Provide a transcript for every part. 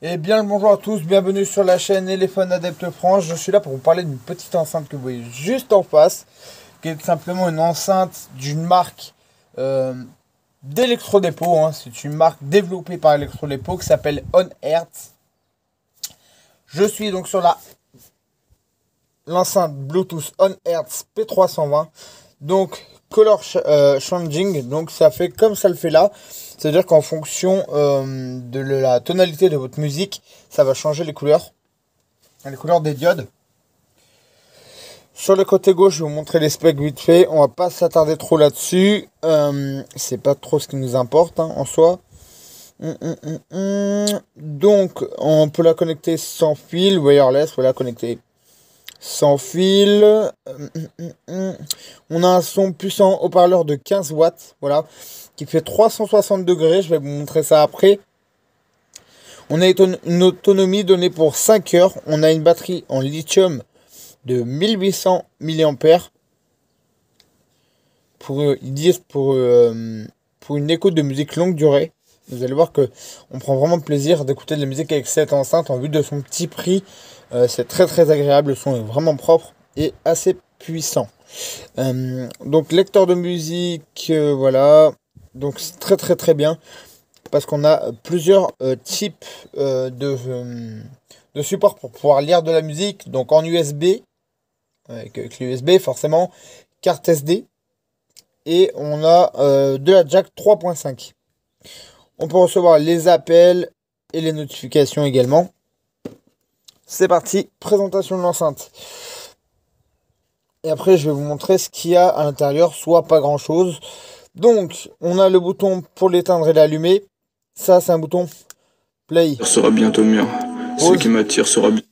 Eh bien, le bonjour à tous, bienvenue sur la chaîne Elephone Adepte France. Je suis là pour vous parler d'une petite enceinte que vous voyez juste en face, qui est simplement une enceinte d'une marque euh, d'électrodépôt, hein. C'est une marque développée par Electrodépôt qui s'appelle On Hertz. Je suis donc sur l'enceinte Bluetooth On Hertz P320. Donc, color changing, donc ça fait comme ça le fait là. C'est-à-dire qu'en fonction de la tonalité de votre musique, ça va changer les couleurs des diodes. Sur le côté gauche, je vais vous montrer les specs vite fait. On va pas s'attarder trop là-dessus. C'est pas trop ce qui nous importe en soi. Donc, on peut la connecter sans fil, wireless, voilà, connecter sans fil. On a un son puissant haut-parleur de 15 watts, voilà, qui fait 360 degrés. Je vais vous montrer ça après. On a une autonomie donnée pour 5 heures. On a une batterie en lithium de 1800 mAh. Ils disent pour une écoute de musique longue durée. Vous allez voir que on prend vraiment plaisir d'écouter de la musique avec cette enceinte en vue de son petit prix. C'est très très agréable, le son est vraiment propre et assez puissant. Donc lecteur de musique, voilà. Donc c'est très très très bien parce qu'on a plusieurs types de support pour pouvoir lire de la musique. Donc en USB, avec l'USB forcément, carte SD et on a de la jack 3.5. On peut recevoir les appels et les notifications également. C'est parti, présentation de l'enceinte. Et après, je vais vous montrer ce qu'il y a à l'intérieur, soit pas grand chose. Donc, on a le bouton pour l'éteindre et l'allumer. Ça, c'est un bouton play. Sera bientôt mûr. Ce qui Pause. m'attire sera bien.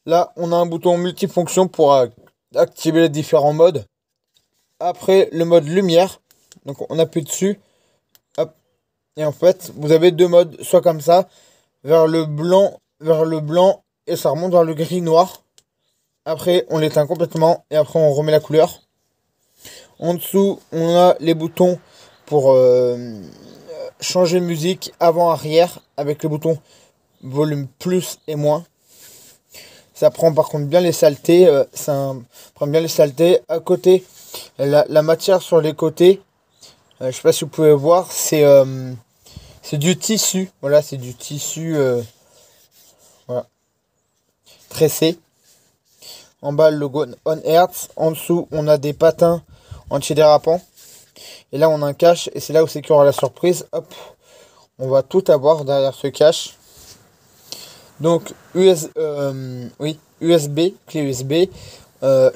Là, on a un bouton multifonction pour activer les différents modes. Après, le mode lumière. Donc, on appuie dessus. Hop. Et en fait, vous avez deux modes, soit comme ça, vers le blanc, et ça remonte vers le gris noir. Après, on l'éteint complètement et après, on remet la couleur. En dessous, on a les boutons pour changer de musique avant-arrière avec le bouton volume plus et moins. Ça prend par contre bien les saletés. Prend bien les saletés. À côté, la matière sur les côtés, je sais pas si vous pouvez voir, c'est du tissu. Voilà, c'est du tissu voilà, tressé. En bas, le logo On Hertz. En dessous, on a des patins antidérapants. Et là, on a un cache. Et c'est là où c'est qu'il y aura la surprise. Hop. On va tout avoir derrière ce cache. Donc, USB, clé USB.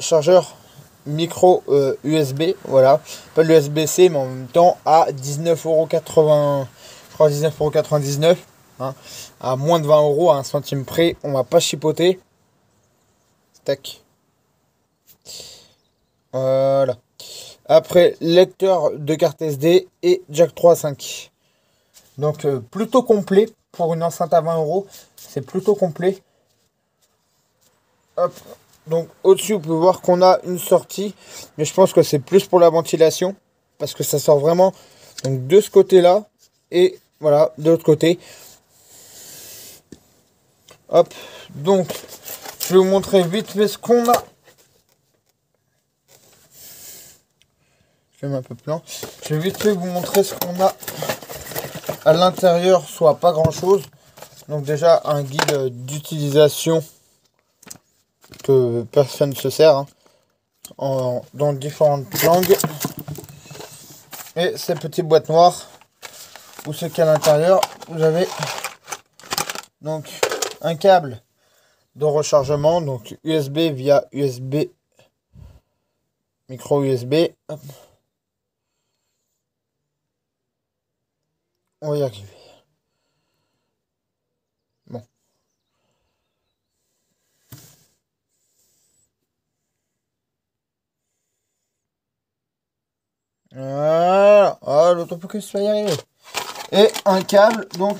Chargeur micro USB. Voilà. Pas l'USB-C, mais en même temps à 19,80€. Je crois 19,99€. Hein. À moins de 20€, à 1 centime près. On va pas chipoter. Tac. Voilà. Après, lecteur de carte SD et jack 3.5. Donc, plutôt complet pour une enceinte à 20€. C'est plutôt complet. Hop. Donc, au-dessus, vous pouvez voir qu'on a une sortie. Mais je pense que c'est plus pour la ventilation. Parce que ça sort vraiment donc, de ce côté-là. Et voilà, de l'autre côté. Hop. Donc, je vais vous montrer vite fait ce qu'on a. Je vais un peu plein. Je vais vite fait vous montrer ce qu'on a à l'intérieur, soit pas grand chose. Donc déjà un guide d'utilisation que personne ne se sert dans différentes langues. Et ces petites boîtes noires où c'est qu'à l'intérieur vous avez donc un câble de rechargement, donc USB via USB, micro USB. Hop. On va y arriver. Bon. Voilà. Ah, l'autofocus va y arriver. Et un câble, donc,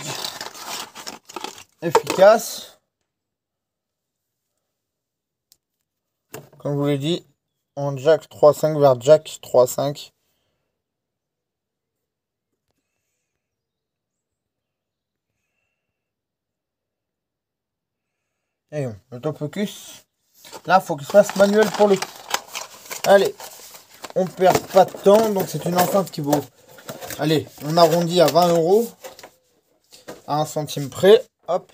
efficace. Comme je vous l'ai dit, en jack 3.5 vers jack 3.5. Et l'autofocus. Là, faut qu'il se fasse manuel pour le coup. Allez, on perd pas de temps. Donc c'est une enceinte qui vaut... Allez, on arrondit à 20 €. À 1 centime près. Hop.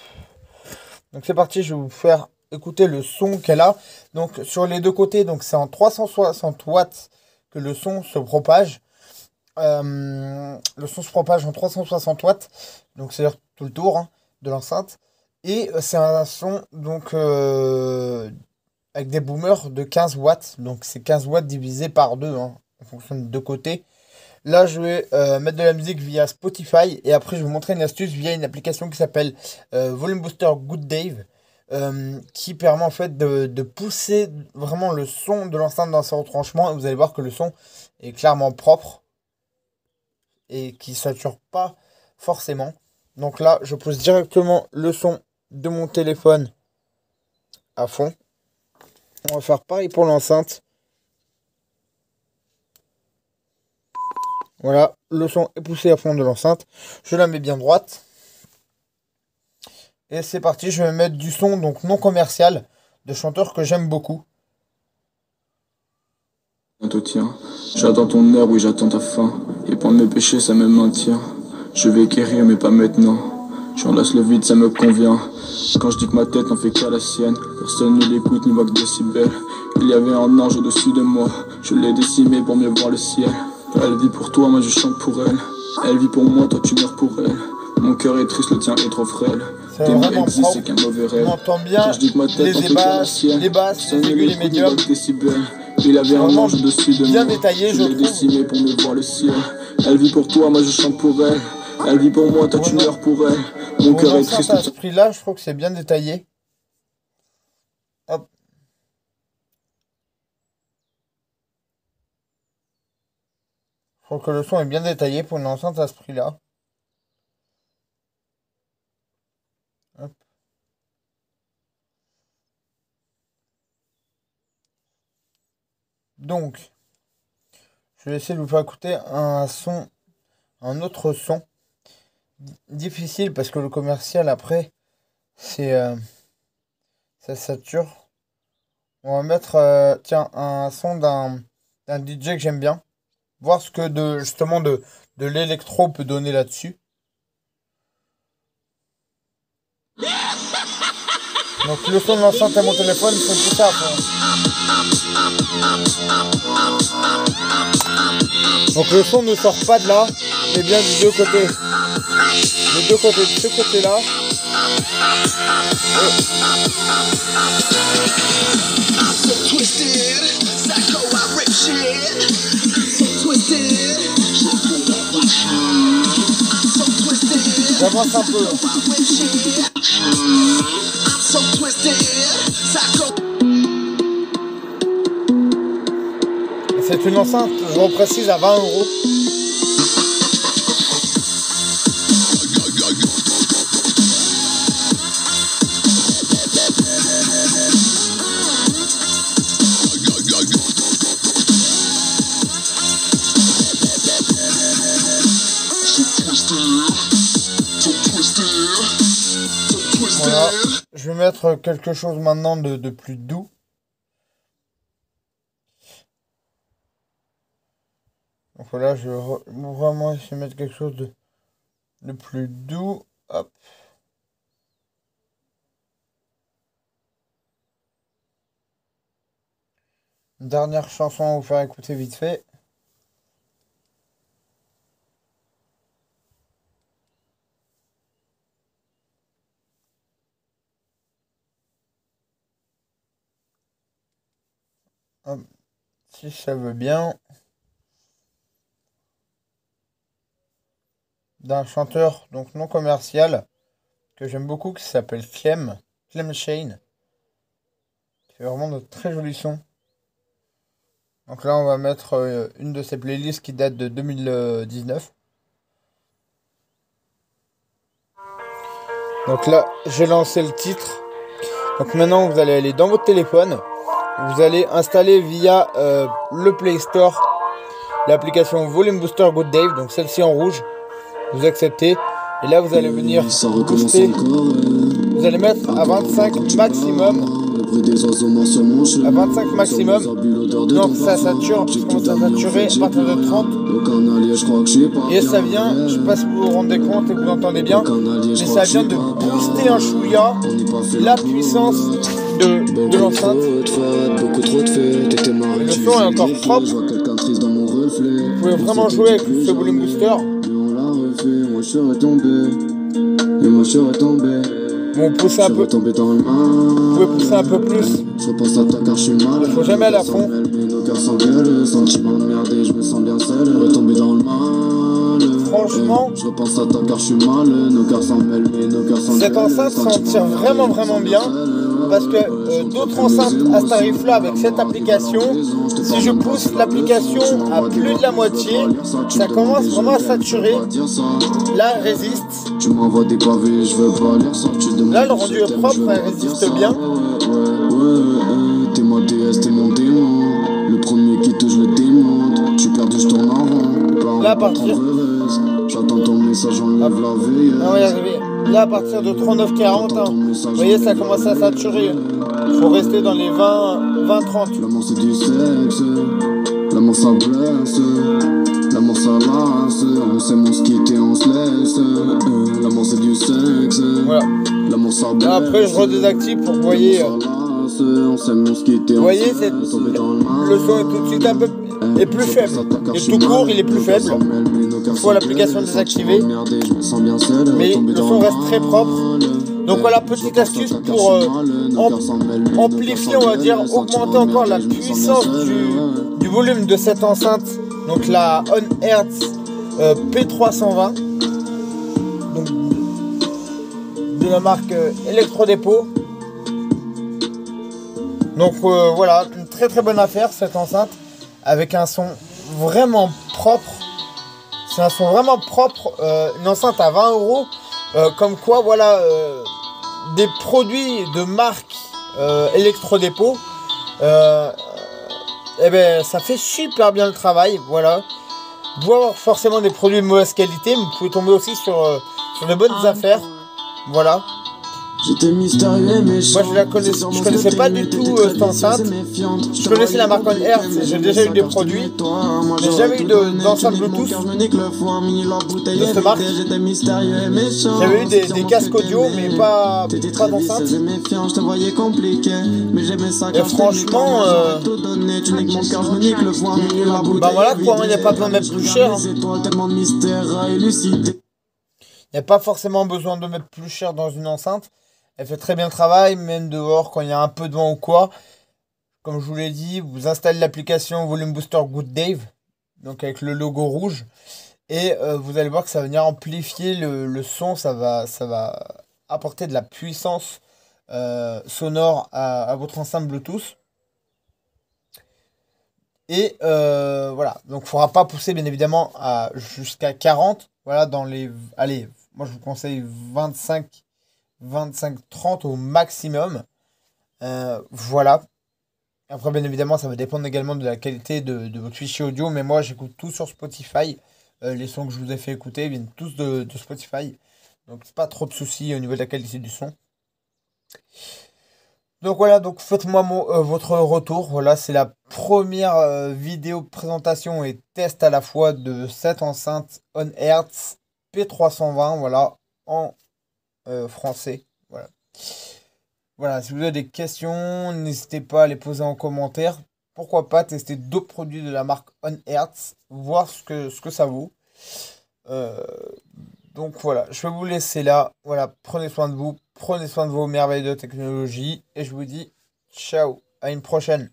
Donc c'est parti, je vais vous faire écouter le son qu'elle a. Donc sur les deux côtés, donc c'est en 360 watts que le son se propage. Le son se propage en 360 watts. Donc c'est-à-dire tout le tour de l'enceinte. Et c'est un son donc avec des boomers de 15 watts. Donc c'est 15 watts divisé par 2 en fonction de deux côtés. Là, je vais mettre de la musique via Spotify et après, je vais vous montrer une astuce via une application qui s'appelle Volume Booster Good Dave qui permet en fait de pousser vraiment le son de l'enceinte dans ses retranchements et vous allez voir que le son est clairement propre et qui ne sature pas forcément. Donc là, je pose directement le son de mon téléphone à fond. On va faire pareil pour l'enceinte. Voilà, le son est poussé à fond de l'enceinte. Je la mets bien droite. Et c'est parti, je vais mettre du son donc non commercial de chanteurs que j'aime beaucoup. Bientôt tien, j'attends ton heure, oui j'attends ta fin. Et prendre mes péchés, ça me maintient. Je vais guérir, mais pas maintenant. J'enlace le vide, ça me convient. Quand je dis que ma tête n'en fait qu'à la sienne, personne ne l'écoute ni voit que décibels. Il y avait un ange au-dessus de moi, je l'ai décimé pour mieux voir le ciel. Elle vit pour toi, moi je chante pour elle. Elle vit pour moi, toi tu meurs pour elle. Mon cœur est triste, le tien est trop frêle. C'est vraiment propre. C'est qu'un mauvais rêve. On entend bien les basses, les aigus, les médiums. Il avait un ange au-dessus de bien moi. détaillé, je l'ai trouve. décimé pour mieux voir le ciel. Elle vit pour toi, moi je chante pour elle. Elle vit pour moi, toi tu meurs pour elle. Mon cœur est triste. À ce prix-là, je trouve que c'est bien détaillé. Hop. Je trouve que le son est bien détaillé pour une enceinte à ce prix-là. Hop. Donc, je vais essayer de vous faire écouter un autre son. Difficile parce que le commercial après, ça sature. On va mettre, tiens, un son d'un DJ que j'aime bien. Voir ce que justement de l'électro peut donner là-dessus. Donc le son de l'enceinte à mon téléphone, c'est tout ça. Donc le son ne sort pas de là, mais bien du deux côtés. Les deux côtés, de ce côté-là. J'avance un peu. C'est une enceinte, je reprécise, à 20 €. Voilà. Je vais mettre quelque chose maintenant de plus doux. Donc voilà, je vais vraiment essayer de mettre quelque chose de plus doux. Hop. Une dernière chanson à vous faire écouter vite fait. Hop. Si ça veut bien. D'un chanteur donc non commercial que j'aime beaucoup qui s'appelle Clem Shane. Qui fait vraiment de très jolis sons. Donc là on va mettre une de ses playlists qui date de 2019. Donc là j'ai lancé le titre. Donc maintenant vous allez aller dans votre téléphone. Vous allez installer via le Play Store l'application Volume Booster Good Dave. Donc celle-ci en rouge. Vous acceptez et là vous allez venir booster vous allez mettre à 25 maximum. À 25 maximum. Donc ça sature, je commence à saturer à partir de 30. Et ça vient, je sais pas si vous vous rendez compte et que vous entendez bien, mais ça vient de booster un chouïa la puissance de l'enceinte. Le son est encore propre. Vous pouvez vraiment jouer avec ce volume booster. Bon, poussez un peu. Vous pouvez pousser un peu plus. Il faut jamais aller à fond. Franchement, cette enceinte s'en tire vraiment bien. Parce que d'autres enceintes à ce tarif-là, avec cette application, si je pousse l'application à plus de la moitié, ça commence vraiment à saturer. Là, elle résiste. Là, le rendu est propre, elle résiste bien. T'es ma déesse, t'es mon démon. Le premier qui touche le démonte. Tu perdu, je tourne en rond. Là, à partir. J'attends ton message, enlève la veille. On va y arriver. Là, à partir de 39-40, hein, vous voyez, ça commence à saturer. Il faut rester dans les 20-30. L'amour, c'est du sexe. L'amour, ça blesse. L'amour, ça lasse. On s'aime, on se quitte et on se laisse. L'amour, c'est du sexe. Voilà. L'amour, ça blesse. Là, après, je redésactive pour que vous voyez. Vous voyez, le son est tout de suite un peu est plus faible. Et tout court, il est plus faible. Il faut l'application désactivée. Mais le son reste très propre. Donc voilà, petite astuce pour amplifier, on va dire, augmenter encore la puissance du volume de cette enceinte. Donc la On Hertz P320. Donc, de la marque Electrodépôt. Donc voilà, une très bonne affaire cette enceinte avec un son vraiment propre. C'est un son vraiment propre, une enceinte à 20 €. Comme quoi, voilà, des produits de marque Electrodépôt, eh ben, ça fait super bien le travail. Voilà, vous pouvez avoir forcément des produits de mauvaise qualité, mais vous pouvez tomber aussi sur de bonnes affaires. Voilà. J'étais mystérieux, mais moi je connaissais pas du tout cette enceinte. Je connaissais la marque On Hertz, j'ai déjà eu des produits, mais j'ai jamais eu d'enceinte Bluetooth de cette marque. J'avais eu des casques audio, mais pas d'enceinte. Et franchement, bah voilà quoi, il n'y a pas besoin de mettre plus cher. Il n'y a pas forcément besoin de mettre plus cher dans une enceinte. Elle fait très bien le travail, même dehors quand il y a un peu de vent ou quoi. Comme je vous l'ai dit, vous installez l'application Volume Booster Good Dave, donc avec le logo rouge, et vous allez voir que ça va venir amplifier le son, ça va apporter de la puissance sonore à votre enceinte Bluetooth. Et voilà, donc il ne faudra pas pousser bien évidemment jusqu'à 40. Voilà, dans les... Allez, moi je vous conseille 25-30 au maximum. Voilà. Après, bien évidemment, ça va dépendre également de la qualité de votre fichier audio. Mais moi, j'écoute tout sur Spotify. Les sons que je vous ai fait écouter viennent tous de Spotify. Donc, c'est pas trop de soucis au niveau de la qualité du son. Donc voilà, donc faites-moi votre retour. Voilà, c'est la première vidéo présentation et test à la fois de cette enceinte On Hertz P320. Voilà, en français. Voilà. Voilà, si vous avez des questions, n'hésitez pas à les poser en commentaire. Pourquoi pas tester d'autres produits de la marque On Hertz, voir ce que ça vaut. Donc voilà, je vais vous laisser là. Voilà, prenez soin de vous, prenez soin de vos merveilles de technologie. Et je vous dis ciao, à une prochaine.